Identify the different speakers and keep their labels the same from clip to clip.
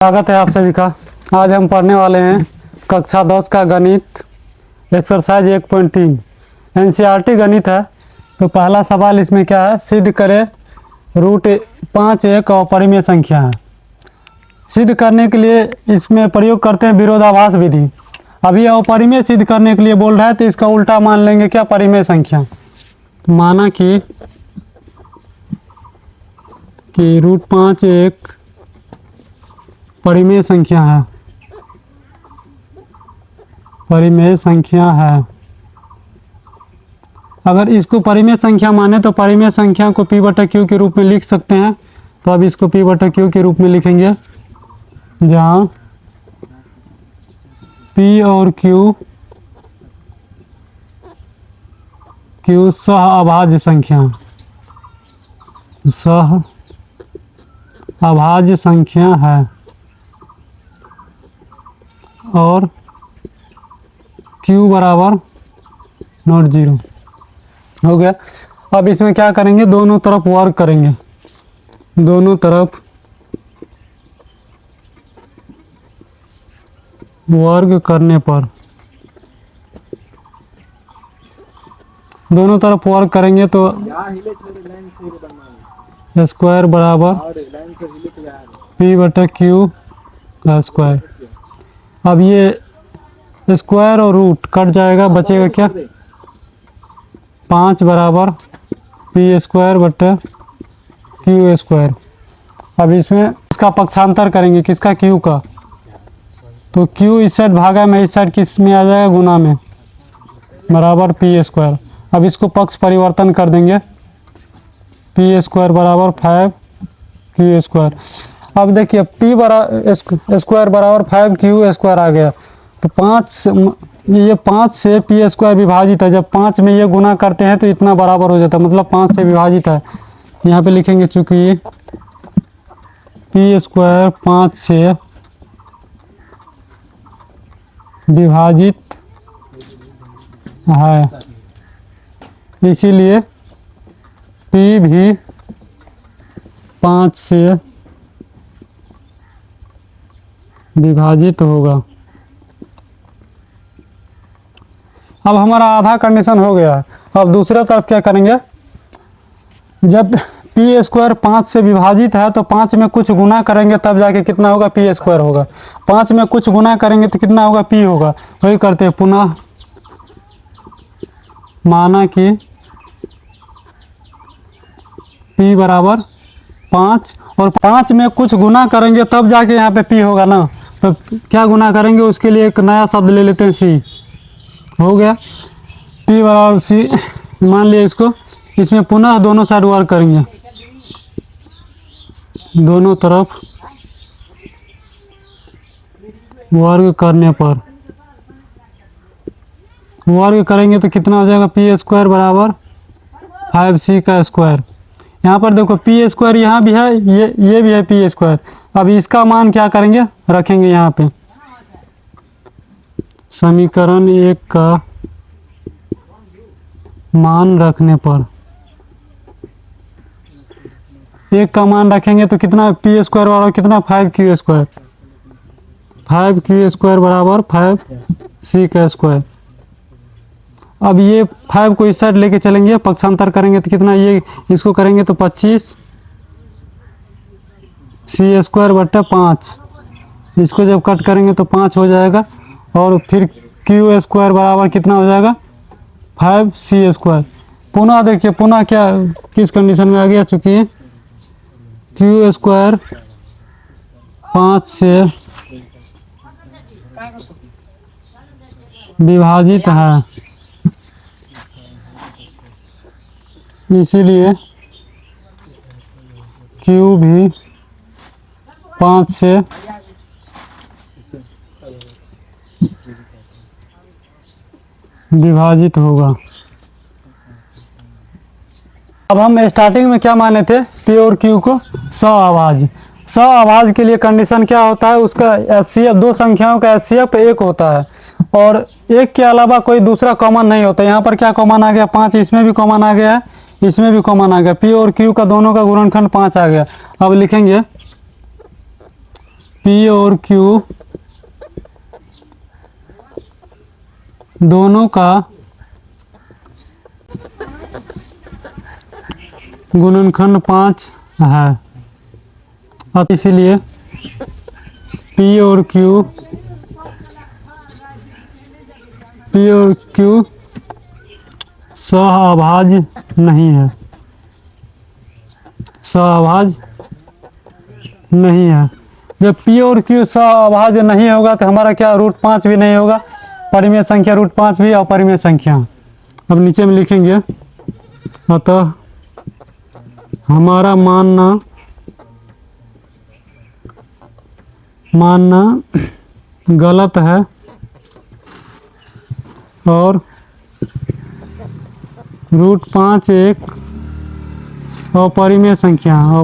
Speaker 1: स्वागत है आप सभी का। आज हम पढ़ने वाले हैं कक्षा 10 का गणित एक्सरसाइज 1.3 एनसीईआरटी गणित है। तो पहला सवाल इसमें क्या है, सिद्ध करें √5 एक अपरिमेय संख्या है। सिद्ध करने के लिए इसमें प्रयोग करते हैं विरोधाभास विधि। अभी अपरिमेय सिद्ध करने के लिए बोल रहा है तो इसका उल्टा मान लेंगे क्या, परिमेय संख्या। तो माना कि √5 एक परिमेय संख्या है, परिमेय संख्या है। अगर इसको परिमेय संख्या माने तो परिमेय संख्या को P/Q के रूप में लिख सकते हैं। तो अब इसको P/Q के रूप में लिखेंगे, जहाँ P और Q सह अभाज्य संख्या, सह अभाज्य संख्या है और Q बराबर नॉट जीरो हो गया। अब इसमें क्या करेंगे, दोनों तरफ वर्ग करेंगे। दोनों तरफ वर्ग करने पर, दोनों तरफ वर्ग करेंगे तो स्क्वायर बराबर P/Q स्क्वायर। अब ये स्क्वायर और रूट कट जाएगा, बचेगा क्या, 5 बराबर P² स्क्वायर। अब इसमें इसका पक्षांतर करेंगे, किसका, Q का। तो Q इस साइड भागा में, इस साइड किस में आ जाएगा, गुना में, बराबर P²। अब इसको पक्ष परिवर्तन कर देंगे, P² बराबर 5Q²। अब देखिए P² बराबर 5Q² आ गया। तो 5 ये 5 से P² विभाजित है। जब 5 में ये गुना करते हैं तो इतना बराबर हो जाता है, मतलब 5 से विभाजित है। यहाँ पे लिखेंगे चूंकि P² 5 से विभाजित है, इसीलिए P भी 5 से विभाजित होगा। अब हमारा आधा कंडीशन हो गया है। अब दूसरा तरफ क्या करेंगे, जब P² 5 से विभाजित है तो 5 में कुछ गुना करेंगे तब जाके कितना होगा, P² होगा। 5 में कुछ गुना करेंगे तो कितना होगा, P होगा। वही करते हैं पुनः। माना कि P बराबर 5 और 5 में कुछ गुना करेंगे तब जाके यहाँ पे P होगा ना। तो क्या गुना करेंगे, उसके लिए एक नया शब्द ले लेते हैं, C। हो गया P बराबर C मान लिया इसको। इसमें पुनः दोनों साइड वर्ग करेंगे, दोनों तरफ वर्ग करने पर, वर्ग करेंगे तो कितना हो जाएगा, P² बराबर 5C²। यहाँ पर देखो P² यहाँ भी है, ये भी है P²। अब इसका मान क्या करेंगे, रखेंगे यहाँ पे। समीकरण 1 का मान रखने पर, 1 का मान रखेंगे तो कितना, P² बराबर कितना, 5Q²। 5Q² बराबर 5C²। अब ये 5 को इस साइड लेके चलेंगे, पक्षांतर करेंगे तो कितना, ये इसको करेंगे तो 25 C²/5। इसको जब कट करेंगे तो 5 हो जाएगा। और फिर Q² बराबर कितना हो जाएगा, 5C²। पुनः देखिए, पुनः क्या किस कंडीशन में आ गया, चूंकि Q² 5 से विभाजित है, इसीलिए Q भी 5 से विभाजित होगा। अब हम स्टार्टिंग में क्या माने थे, P और Q को सहअभाज्य। सहअभाज्य के लिए कंडीशन क्या होता है, उसका HCF, दो संख्याओं का HCF 1 होता है और 1 के अलावा कोई दूसरा कॉमन नहीं होता। यहाँ पर क्या कॉमन आ गया, 5, इसमें भी कॉमन आ गया है, इसमें भी कॉमन आ गया। P और Q का दोनों का गुणनखंड 5 आ गया। अब लिखेंगे पी और क्यू दोनों का गुणनखंड 5 है। अब इसीलिए पी और क्यू सहअभाज्य नहीं है, सहअभाज्य नहीं है। जब पी और क्यू सहअभाज्य नहीं होगा तो हमारा क्या √5 भी नहीं होगा, परिमेय संख्या √5 भी अपरिमेय संख्या। अब नीचे में लिखेंगे, अतः हमारा मानना गलत है और √5 एक अपरिमेय संख्या है।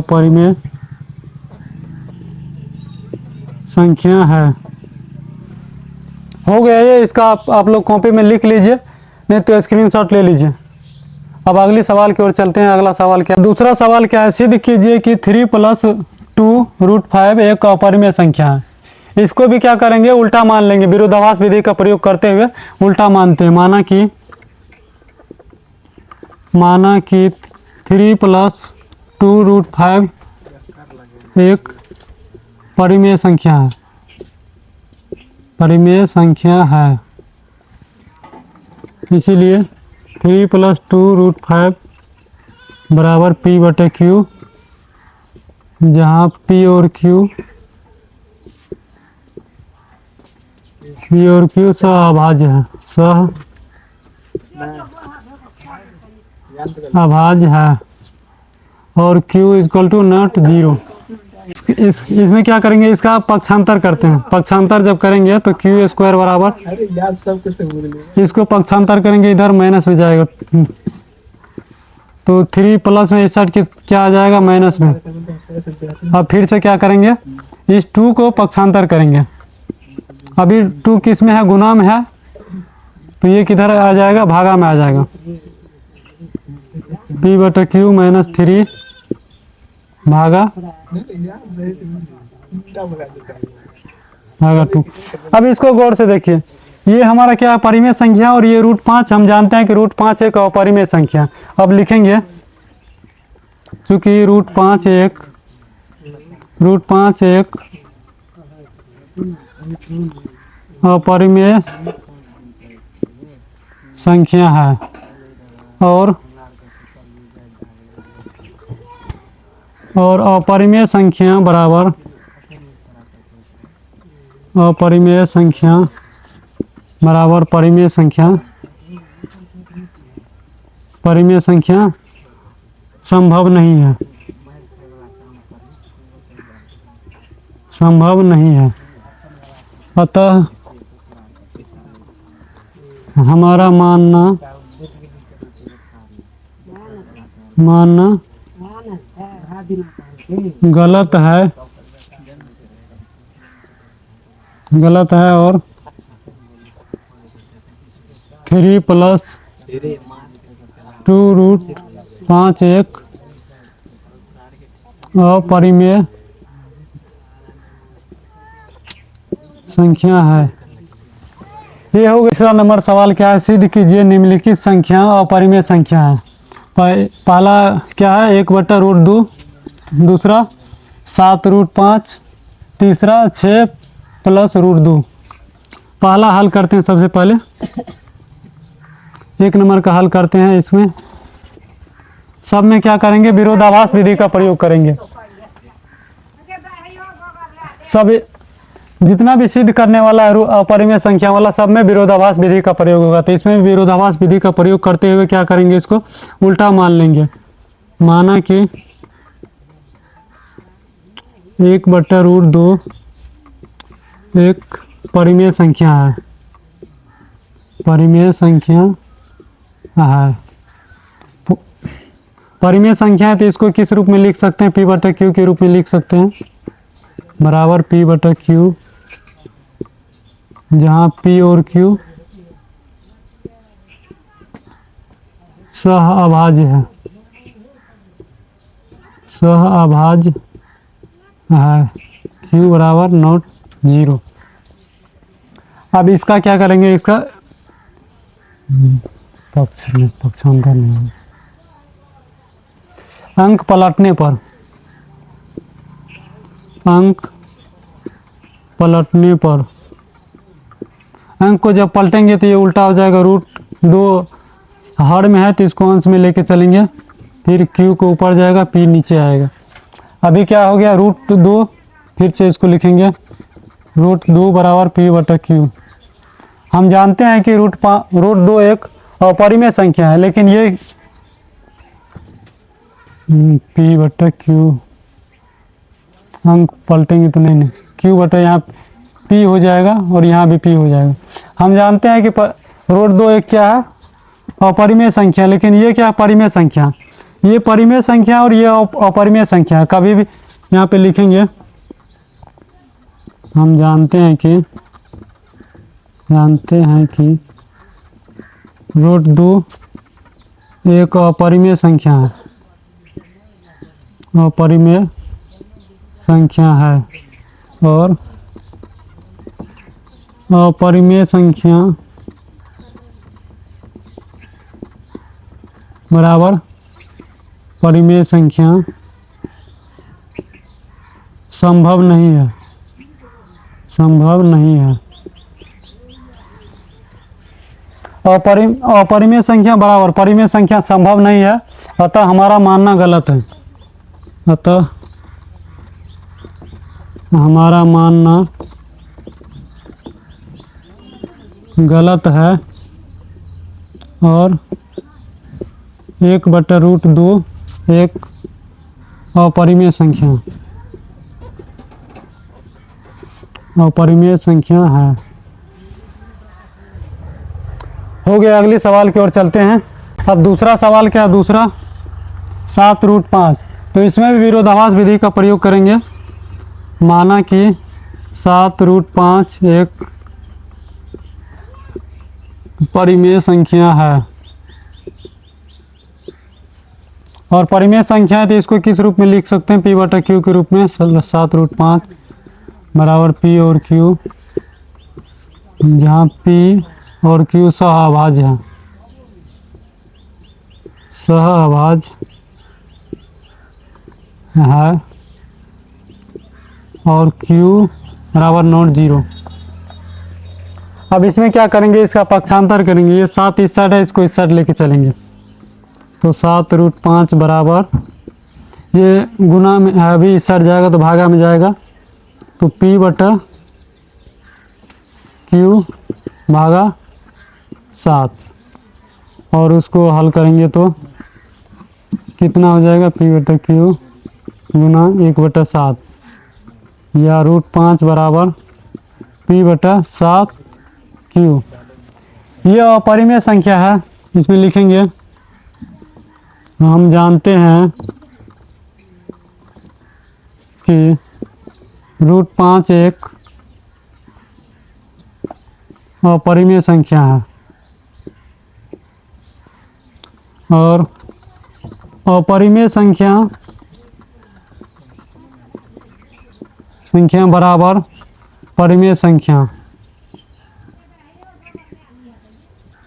Speaker 1: हो गया ये, इसका आप लोग कॉपी में लिख लीजिए, नहीं तो स्क्रीनशॉट ले लीजिए। अब अगले सवाल की ओर चलते हैं। अगला सवाल क्या है? दूसरा सवाल क्या है? सिद्ध कीजिए कि 3 + 2 √5 एक अपरिमेय संख्या है। इसको भी क्या करेंगे, उल्टा मान लेंगे। विरोधाभास विधि का प्रयोग करते हुए उल्टा मानते हैं। माना कि 3 + 2 √5 एक परिमेय संख्या है, इसीलिए 3 + 2 √5 बराबर P/Q, जहाँ P और Q सहअभाज्य है, सहअभाज्य है और Q = नॉट 0। इसमें क्या करेंगे, इसका पक्षांतर करते हैं। पक्षांतर जब करेंगे तो Q² बराबर, इसको पक्षांतर करेंगे इधर माइनस में जाएगा, तो 3 प्लस में इस साइड क्या आ जाएगा, माइनस में। अब फिर से क्या करेंगे, इस 2 को पक्षांतर करेंगे। अभी 2 किस में है, गुणा में है, तो ये किधर आ जाएगा, भागा में आ जाएगा। P/Q - 3 भागा 2। अब इसको गौर से देखिए, ये हमारा क्या है, परिमेय संख्या, और ये √5 हम जानते हैं कि √5 एक अपरिमेय संख्या। अब लिखेंगे, चूंकि √5 एक अपरिमेय संख्या है और अपरिमेय संख्या बराबर परिमेय संख्या संभव नहीं है। अतः हमारा मानना गलत है और 3 + 2 √5 एक अपरिमेय संख्या है। ये हो गया। तीसरा नंबर सवाल क्या है, सिद्ध कीजिए निम्नलिखित संख्या अपरिमेय संख्या है। पहला क्या है, 1/√2, दूसरा 7 √5, तीसरा 6 + √2। पहला हल करते हैं। सबसे पहले 1 नंबर का हल करते हैं। इसमें सब में क्या करेंगे, विरोधाभास विधि का प्रयोग करेंगे। सब जितना भी सिद्ध करने वाला है अपरिमेय संख्या वाला, सब में विरोधाभास विधि का प्रयोग होगा। तो इसमें विरोधाभास विधि का प्रयोग करते हुए क्या करेंगे, इसको उल्टा मान लेंगे। माना कि 1/√2 एक परिमेय संख्या है, परिमेय संख्या है। तो इसको किस रूप में लिख सकते हैं, P/Q के रूप में लिख सकते हैं, बराबर P/Q, जहाँ P और Q सहअभाज्य है, Q बराबर नॉट 0। अब इसका क्या करेंगे, इसका पक्षांतर नहीं, अंक पलटने पर, अंक पलटने पर, अंक को जब पलटेंगे तो ये उल्टा हो जाएगा। √2 हर में है तो इसको अंश में लेके चलेंगे, फिर Q को ऊपर जाएगा, P नीचे आएगा। अभी क्या हो गया, √2, फिर से इसको लिखेंगे √2 बराबर P/Q। हम जानते हैं कि √2 एक अपरिमेय संख्या है, लेकिन ये P/Q, अंक पलटेंगे तो नहीं, Q/ यहाँ P हो जाएगा और यहाँ भी P हो जाएगा। हम जानते हैं कि √2 एक क्या है, अपरिमेय संख्या, लेकिन ये क्या है, परिमेय संख्या। ये परिमेय संख्या और ये अपरिमेय संख्या है। कभी भी यहाँ पे लिखेंगे, हम जानते हैं कि √2 एक अपरिमेय संख्या है, अपरिमेय संख्या है, और अपरिमेय संख्या बराबर परिमेय संख्या संभव नहीं है, संभव नहीं है। अपरिमेय संख्या बराबर परिमेय संख्या संभव नहीं है, अतः हमारा मानना गलत है। अतः हमारा मानना गलत है और 1/√2 एक अपरिमेय संख्या, अपरिमेय संख्या है। हो गया, अगले सवाल की ओर चलते हैं। अब दूसरा सवाल क्या है, दूसरा 7√5। तो इसमें भी विरोधाभास विधि का प्रयोग करेंगे। माना कि 7√5 एक परिमेय संख्या है, और परिमेय संख्या है तो इसको किस रूप में लिख सकते हैं, P/Q के रूप में। 7√5 बराबर P और Q, जहाँ P और Q सहअभाज्य है, सहअभाज्य है, और Q बराबर नॉट 0। अब इसमें क्या करेंगे, इसका पक्षांतर करेंगे। ये 7 इस साइड है, इसको इस साइड लेके चलेंगे। तो 7√5 बराबर, ये गुना में अभी इस साइड जाएगा तो भागा में जाएगा, तो P/Q भागा 7, और उसको हल करेंगे तो कितना हो जाएगा, P/Q गुना 1/7, या √5 बराबर P/7Q। ये अपरिमेय संख्या है, इसमें लिखेंगे। हम जानते हैं कि √5 एक अपरिमेय संख्या है, और अपरिमेय संख्या बराबर परिमेय संख्या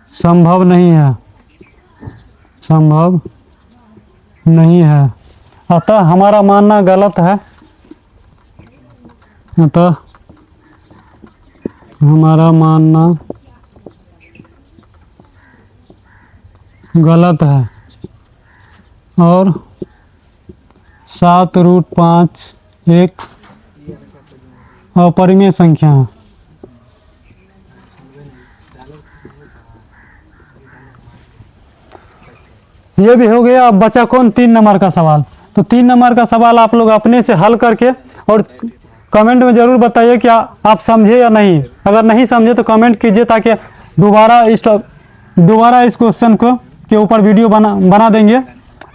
Speaker 1: संभव नहीं है, संभव नहीं है। अतः हमारा मानना गलत है, अतः हमारा मानना गलत है, और 7√5 एक अपरिमेय संख्या है। ये भी हो गया। अब बचा कौन, 3 नंबर का सवाल। तो 3 नंबर का सवाल आप लोग अपने से हल करके और कमेंट में ज़रूर बताइए कि आप समझे या नहीं। अगर नहीं समझे तो कमेंट कीजिए, ताकि दोबारा इस क्वेश्चन को के ऊपर वीडियो बना देंगे।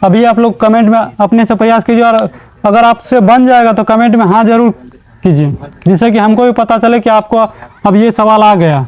Speaker 1: अभी आप लोग कमेंट में अपने से प्रयास कीजिए, और अगर आपसे बन जाएगा तो कमेंट में हाँ ज़रूर कीजिए, जिससे कि हमको भी पता चले कि आपको अब ये सवाल आ गया।